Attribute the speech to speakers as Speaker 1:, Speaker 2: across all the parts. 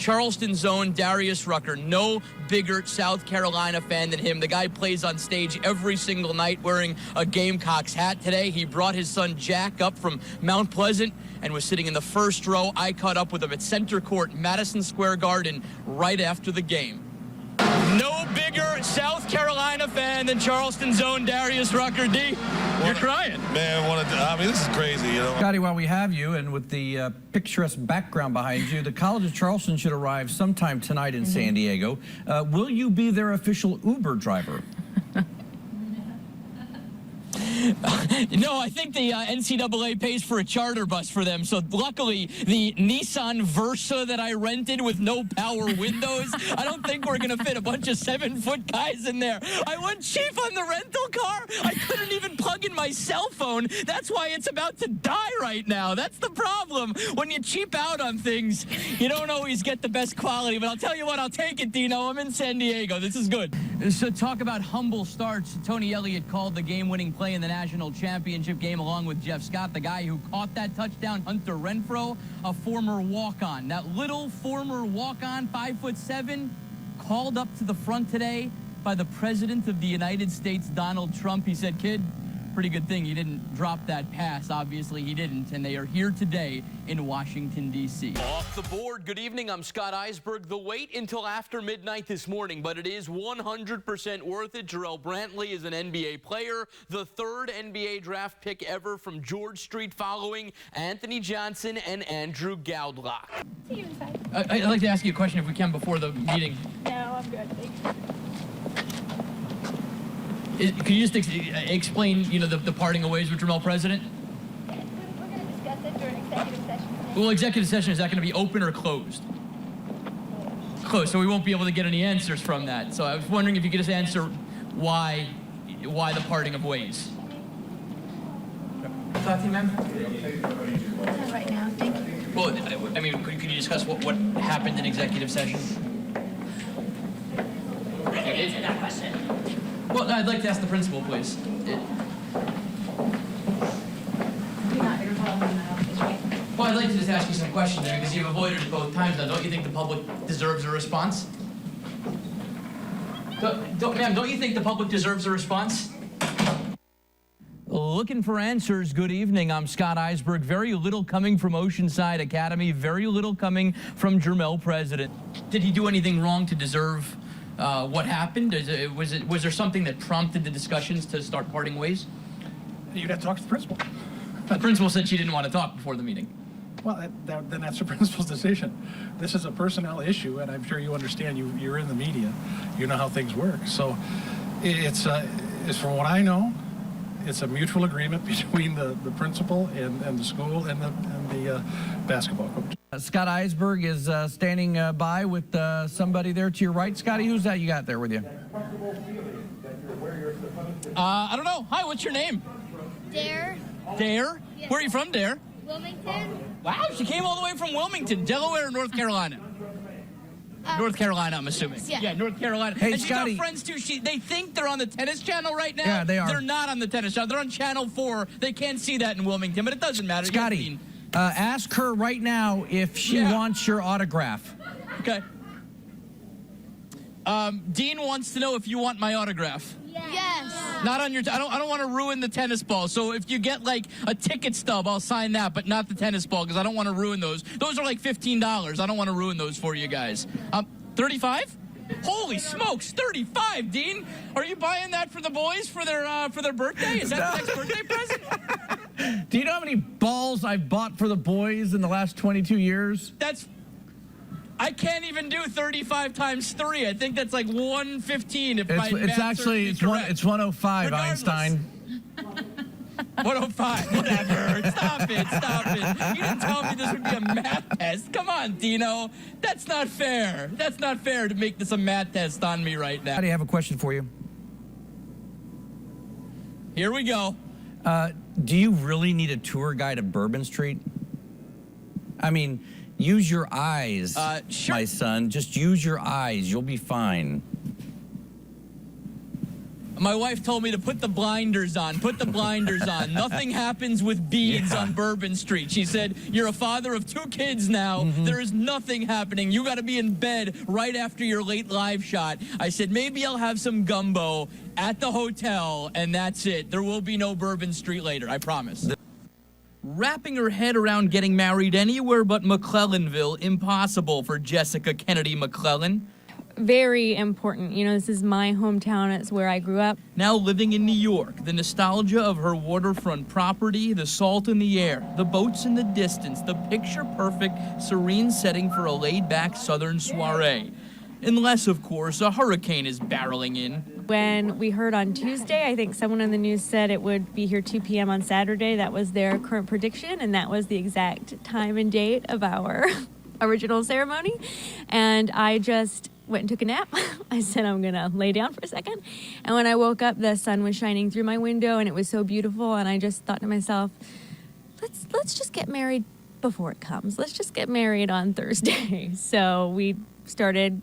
Speaker 1: Charleston's own Darius Rucker. No bigger South Carolina fan than him. The guy plays on stage every single night wearing a Gamecocks hat. Today, he brought his son Jack up from Mount Pleasant and was sitting in the first row. I caught up with him at center court, Madison Square Garden, right after the game. No bigger South Carolina fan than Charleston's own Darius Rucker. D, you're crying.
Speaker 2: Man, I mean, this is crazy, you know.
Speaker 3: Scotty, while we have you, and with the picturesque background behind you, the College of Charleston should arrive sometime tonight in San Diego. Will you be their official Uber driver?
Speaker 1: No, I think the NCAA pays for a charter bus for them. So luckily, the Nissan Versa that I rented with no power windows, I don't think we're going to fit a bunch of 7-foot guys in there. I went cheap on the rental car. I couldn't even plug in my cell phone. That's why it's about to die right now. That's the problem. When you cheap out on things, you don't always get the best quality. But I'll tell you what, I'll take it, Dino. I'm in San Diego. This is good. So talk about humble starts. Tony Elliott called the game-winning play in the national championship game along with Jeff Scott, the guy who caught that touchdown. Hunter Renfrow, a former walk-on. That little former walk-on, 5'7", called up to the front today by the President of the United States, Donald Trump. He said, kid, pretty good thing you didn't drop that pass. Obviously, he didn't, and they are here today in Washington, D.C. Off the board. Good evening. I'm Scott Eisberg. The wait until after midnight this morning, but it is 100% worth it. Jarrell Brantley is an NBA player, the third NBA draft pick ever from George Street, following Anthony Johnson and Andrew Goudlock.
Speaker 4: See you inside.
Speaker 1: I'd like to ask you a question if we can before the meeting.
Speaker 4: No, I'm good. Thanks.
Speaker 1: Could you just explain, the parting of ways with Jamel President?
Speaker 4: We're going to discuss it during executive session.
Speaker 1: Well, executive session, is that going to be open or closed? Closed, so we won't be able to get any answers from that. So I was wondering if you could just answer why the parting of ways. Talk to you, ma'am?
Speaker 4: Not right now, thank you.
Speaker 1: Well, I mean, could you discuss what happened in executive session?
Speaker 4: I can answer that question.
Speaker 1: Well, I'd like to ask the principal, please. Well, I'd like to just ask you some questions there because you've avoided it both times now. Don't you think the public deserves a response? Ma'am, don't you think the public deserves a response? Looking for answers. Good evening. I'm Scott Eisberg. Very little coming from Oceanside Academy. Very little coming from Jamel President. Did he do anything wrong to deserve what happened? Was there something that prompted the discussions to start parting ways?
Speaker 5: You'd have to talk to the principal.
Speaker 1: The principal said she didn't want to talk before the meeting.
Speaker 5: Well, then that's the principal's decision. This is a personnel issue, and I'm sure you understand. You're in the media. You know how things work. So it's from what I know, it's a mutual agreement between the principal and the school and the basketball coach.
Speaker 3: Scott Eisberg is standing by with somebody there to your right. Scotty, who's that you got there with you?
Speaker 1: I don't know. Hi, what's your name?
Speaker 4: Dare?
Speaker 1: Dare?
Speaker 4: Yes.
Speaker 1: Where are you from, Dare?
Speaker 4: Wilmington?
Speaker 1: Wow, she came all the way from Wilmington, Delaware, or North Carolina? North Carolina, I'm assuming.
Speaker 4: Yeah.
Speaker 1: North Carolina.
Speaker 3: Hey,
Speaker 1: and she's
Speaker 3: Scotty.
Speaker 1: got friends, too. They think they're on the tennis channel right now.
Speaker 3: Yeah, they are.
Speaker 1: They're not on the tennis channel. They're on Channel 4. They can't see that in Wilmington, but it doesn't matter.
Speaker 3: Scotty, ask her right now if she wants your autograph.
Speaker 1: Okay. Dean wants to know if you want my autograph.
Speaker 4: Yes.
Speaker 1: Not on your. I don't want to ruin the tennis ball. So if you get like a ticket stub, I'll sign that, but not the tennis ball because I don't want to ruin those. Those are like $15. I don't want to ruin those for you guys. 35? Holy smokes, 35, Dean. Are you buying that for the boys for their birthday? Is that the next birthday present?
Speaker 3: Do you know how many balls I've bought for the boys in the last 22 years?
Speaker 1: I can't even do 35 times 3. I think that's like 115 if my math
Speaker 3: It's actually
Speaker 1: serves me correct.
Speaker 3: it's 105,
Speaker 1: Regardless.
Speaker 3: Einstein.
Speaker 1: 105, whatever. Stop it. You didn't tell me this would be a math test. Come on, Dino. That's not fair. That's not fair to make this a math test on me right now.
Speaker 3: I have a question for you.
Speaker 1: Here we go.
Speaker 3: Do you really need a tour guide of Bourbon Street? I mean, use your eyes,
Speaker 1: sure.
Speaker 3: my son. Just use your eyes. You'll be fine.
Speaker 1: My wife told me to put the blinders on. Put the blinders on. Nothing happens with beads on Bourbon Street. She said, you're a father of 2 kids now. There is nothing happening. You got to be in bed right after your late live shot. I said, maybe I'll have some gumbo at the hotel, and that's it. There will be no Bourbon Street later, I promise. Wrapping her head around getting married anywhere but McClellanville, impossible for Jessica Kennedy McClellan.
Speaker 6: Very important. You know, this is my hometown. It's where I grew up.
Speaker 1: Now living in New York, the nostalgia of her waterfront property, the salt in the air, the boats in the distance, the picture-perfect, serene setting for a laid-back southern soiree. Unless, of course, a hurricane is barreling in.
Speaker 6: When we heard on Tuesday, I think someone on the news said it would be here 2 p.m. on Saturday. That was their current prediction, and that was the exact time and date of our original ceremony. And I just went and took a nap. I said, I'm going to lay down for a second. And when I woke up, the sun was shining through my window, and it was so beautiful. And I just thought to myself, let's just get married before it comes. Let's just get married on Thursday. So we started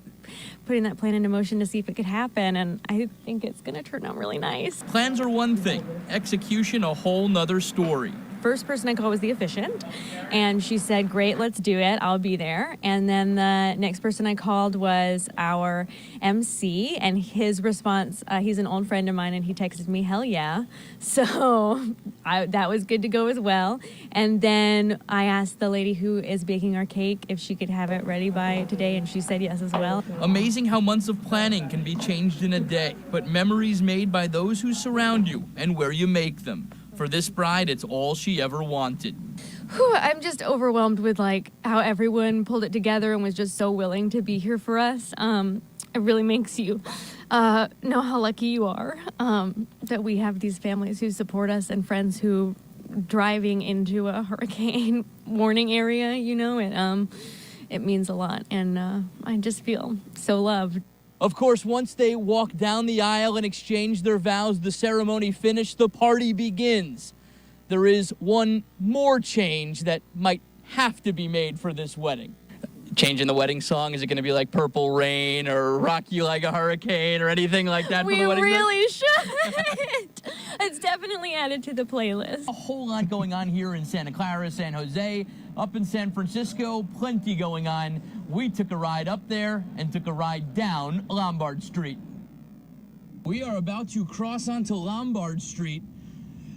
Speaker 6: putting that plan into motion to see if it could happen, and I think it's going to turn out really nice.
Speaker 1: Plans are one thing, execution a whole nother story.
Speaker 6: First person I called was the officiant, and she said, great, let's do it, I'll be there. And then the next person I called was our MC, and his response, he's an old friend of mine, and he texted me, hell yeah. So that was good to go as well. And then I asked the lady who is baking our cake if she could have it ready by today, and she said yes as well.
Speaker 1: Amazing how months of planning can be changed in a day, but memories made by those who surround you and where you make them. For this bride, it's all she ever wanted.
Speaker 6: I'm just overwhelmed with how everyone pulled it together and was just so willing to be here for us. It really makes you know how lucky you are that we have these families who support us and friends who driving into a hurricane warning area, you know, it means a lot. And I just feel so loved.
Speaker 1: Of course, once they walk down the aisle and exchange their vows, the ceremony finished, the party begins. There is one more change that might have to be made for this wedding. Changing the wedding song, is it going to be like Purple Rain or Rock You Like a Hurricane or anything like that for the wedding?
Speaker 6: We really should. It's definitely added to the playlist.
Speaker 1: A whole lot going on here in Santa Clara, San Jose. Up in San Francisco, plenty going on. We took a ride up there and took a ride down Lombard Street. We are about to cross onto Lombard Street,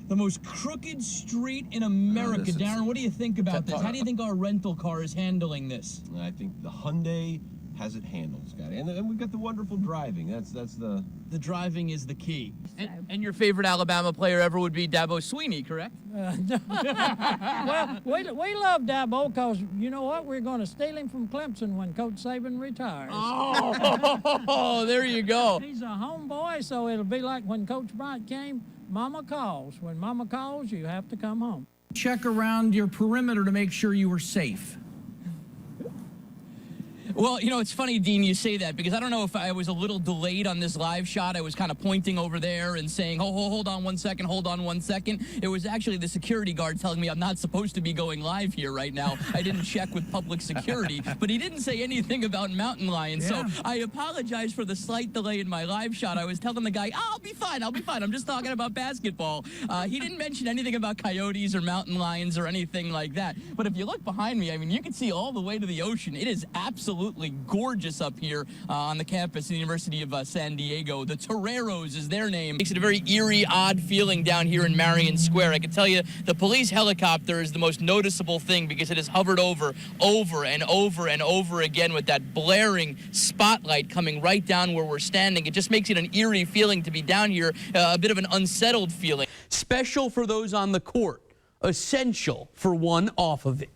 Speaker 1: the most crooked street in America. Darren, what do you think about this? How do you think our rental car is handling this?
Speaker 7: I think the Hyundai has it handled, Scotty. And we've got the wonderful driving. That's the...
Speaker 1: The driving is the key. And your favorite Alabama player ever would be Dabo Sweeney, correct?
Speaker 8: Well, we love Dabo because, you know what, we're going to steal him from Clemson when Coach Saban retires.
Speaker 1: Oh, there you go.
Speaker 8: He's a homeboy, so it'll be like when Coach Bryant came, Mama calls. When Mama calls, you have to come home.
Speaker 3: Check around your perimeter to make sure you were safe.
Speaker 1: Well, you know, it's funny, Dean, you say that, because I don't know if I was a little delayed on this live shot. I was kind of pointing over there and saying, oh, hold on 1 second, hold on 1 second. It was actually the security guard telling me I'm not supposed to be going live here right now. I didn't check with public security, but he didn't say anything about mountain lions. Yeah. So I apologize for the slight delay in my live shot. I was telling the guy, I'll be fine. I'm just talking about basketball. He didn't mention anything about coyotes or mountain lions or anything like that. But if you look behind me, I mean, you can see all the way to the ocean. It is absolutely gorgeous up here on the campus of the University of San Diego. The Toreros is their name. Makes it a very eerie, odd feeling down here in Marion Square. I can tell you the police helicopter is the most noticeable thing because it has hovered over and over again with that blaring spotlight coming right down where we're standing. It just makes it an eerie feeling to be down here, a bit of an unsettled feeling. Special for those on the court, essential for one off of it.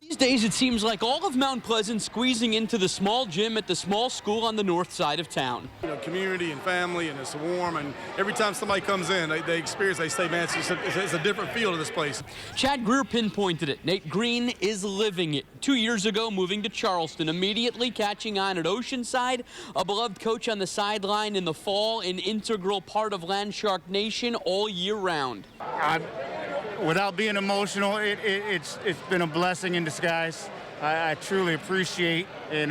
Speaker 1: These days, it seems like all of Mount Pleasant squeezing into the small gym at the small school on the north side of town.
Speaker 2: You know, community and family, and it's warm, and every time somebody comes in, they experience, they say, man, it's a different feel to this place.
Speaker 1: Chad Greer pinpointed it. Nate Green is living it. 2 years ago, moving to Charleston, immediately catching on at Oceanside, a beloved coach on the sideline in the fall, an integral part of Landshark Nation all year round.
Speaker 9: Without being emotional, it's been a blessing in disguise. I truly appreciate and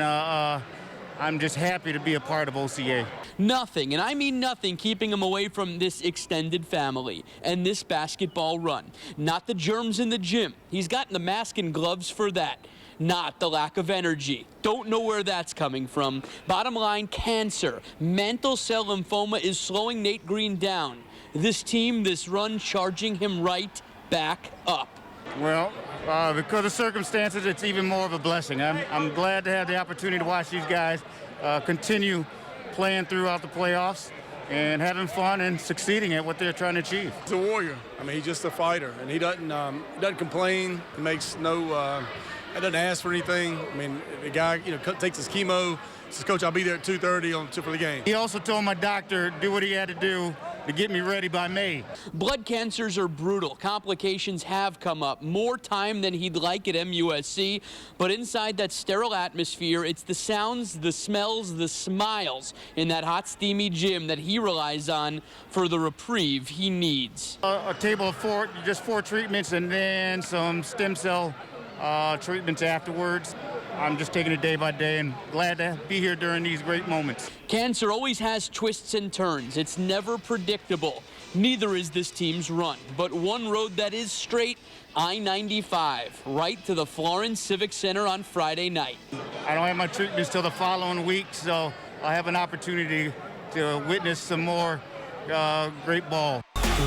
Speaker 9: I'm just happy to be a part of OCA.
Speaker 1: Nothing, and I mean nothing, keeping him away from this extended family and this basketball run. Not the germs in the gym. He's gotten the mask and gloves for that. Not the lack of energy. Don't know where that's coming from. Bottom line, cancer. Mantle cell lymphoma is slowing Nate Green down. This team, this run, charging him right back up.
Speaker 9: Well, because of circumstances, it's even more of a blessing. I'm glad to have the opportunity to watch these guys continue playing throughout the playoffs and having fun and succeeding at what they're trying to achieve.
Speaker 2: He's a warrior. I mean, he's just a fighter, and he doesn't complain. He makes no. He doesn't ask for anything. I mean, the guy, takes his chemo. Says, "Coach, I'll be there at 2:30 for the game."
Speaker 9: He also told my doctor do what he had to do to get me ready by May.
Speaker 1: Blood cancers are brutal. Complications have come up. More time than he'd like at MUSC. But inside that sterile atmosphere, it's the sounds, the smells, the smiles in that hot, steamy gym that he relies on for the reprieve he needs.
Speaker 9: A table of four treatments and then some stem cell treatments afterwards. I'm just taking it day by day and glad to be here during these great moments.
Speaker 1: Cancer always has twists and turns. It's never predictable. Neither is this team's run. But one road that is straight, I-95, right to the Florence Civic Center on Friday night.
Speaker 9: I don't have my treatments till the following week, so I have an opportunity to witness some more great ball.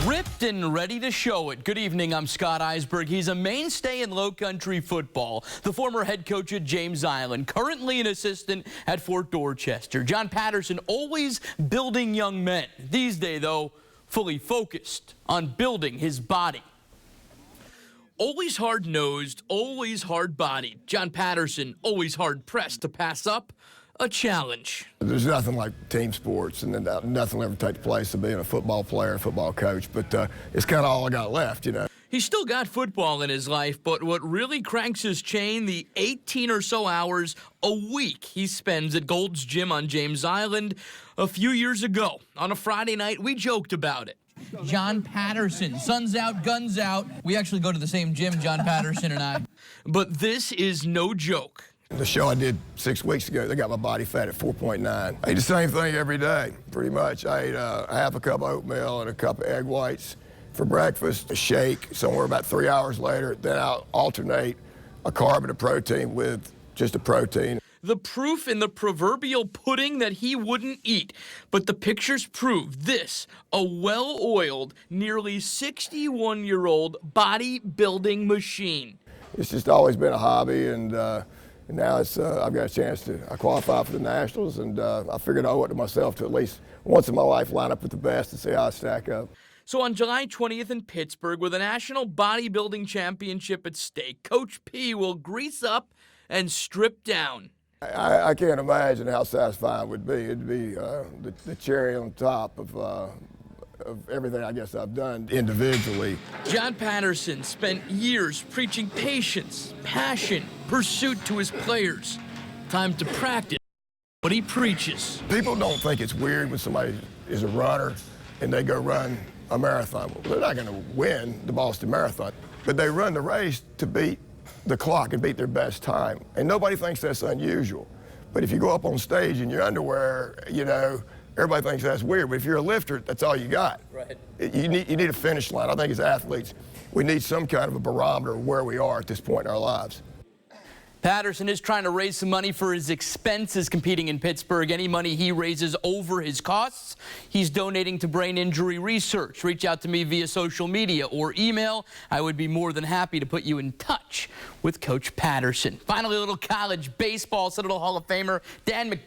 Speaker 1: Ripped and ready to show it. Good evening, I'm Scott Eisberg. He's a mainstay in low-country football. The former head coach at James Island, currently an assistant at Fort Dorchester. John Patterson always building young men. These days, though, fully focused on building his body. Always hard-nosed, always hard-bodied. John Patterson always hard-pressed to pass up a challenge.
Speaker 10: There's nothing like team sports, and nothing will ever take the place of being a football player, a football coach, but it's kind of all I got left,
Speaker 1: He's still got football in his life, but what really cranks his chain, the 18 or so hours a week he spends at Gold's Gym on James Island. A few years ago, on a Friday night, we joked about it. John Patterson, sun's out, guns out. We actually go to the same gym, John Patterson and I. But this is no joke.
Speaker 10: The show I did 6 weeks ago, they got my body fat at 4.9. I eat the same thing every day, pretty much. I ate half a cup of oatmeal and a cup of egg whites for breakfast, a shake somewhere about 3 hours later. Then I'll alternate a carb and a protein with just a protein.
Speaker 1: The proof in the proverbial pudding that he wouldn't eat. But the pictures prove this, a well-oiled, nearly 61-year-old bodybuilding machine.
Speaker 10: It's just always been a hobby, and now I've got a chance to qualify for the Nationals, and I figured I owe it to myself to at least once in my life line up with the best and see how I stack up.
Speaker 1: So on July 20th in Pittsburgh, with a national bodybuilding championship at stake, Coach P will grease up and strip down.
Speaker 10: I can't imagine how satisfying it would be. It'd be the cherry on top of everything I guess I've done individually.
Speaker 1: John Patterson spent years preaching patience, passion, pursuit to his players. Time to practice what he preaches.
Speaker 10: People don't think it's weird when somebody is a runner and they go run a marathon. Well, they're not going to win the Boston Marathon, but they run the race to beat the clock and beat their best time. And nobody thinks that's unusual. But if you go up on stage in your underwear, everybody thinks that's weird, but if you're a lifter, that's all you got.
Speaker 1: Right.
Speaker 10: You need a finish line. I think as athletes, we need some kind of a barometer of where we are at this point in our lives.
Speaker 1: Patterson is trying to raise some money for his expenses competing in Pittsburgh. Any money he raises over his costs, he's donating to brain injury research. Reach out to me via social media or email. I would be more than happy to put you in touch with Coach Patterson. Finally, a little college baseball. Senator Hall of Famer Dan McBride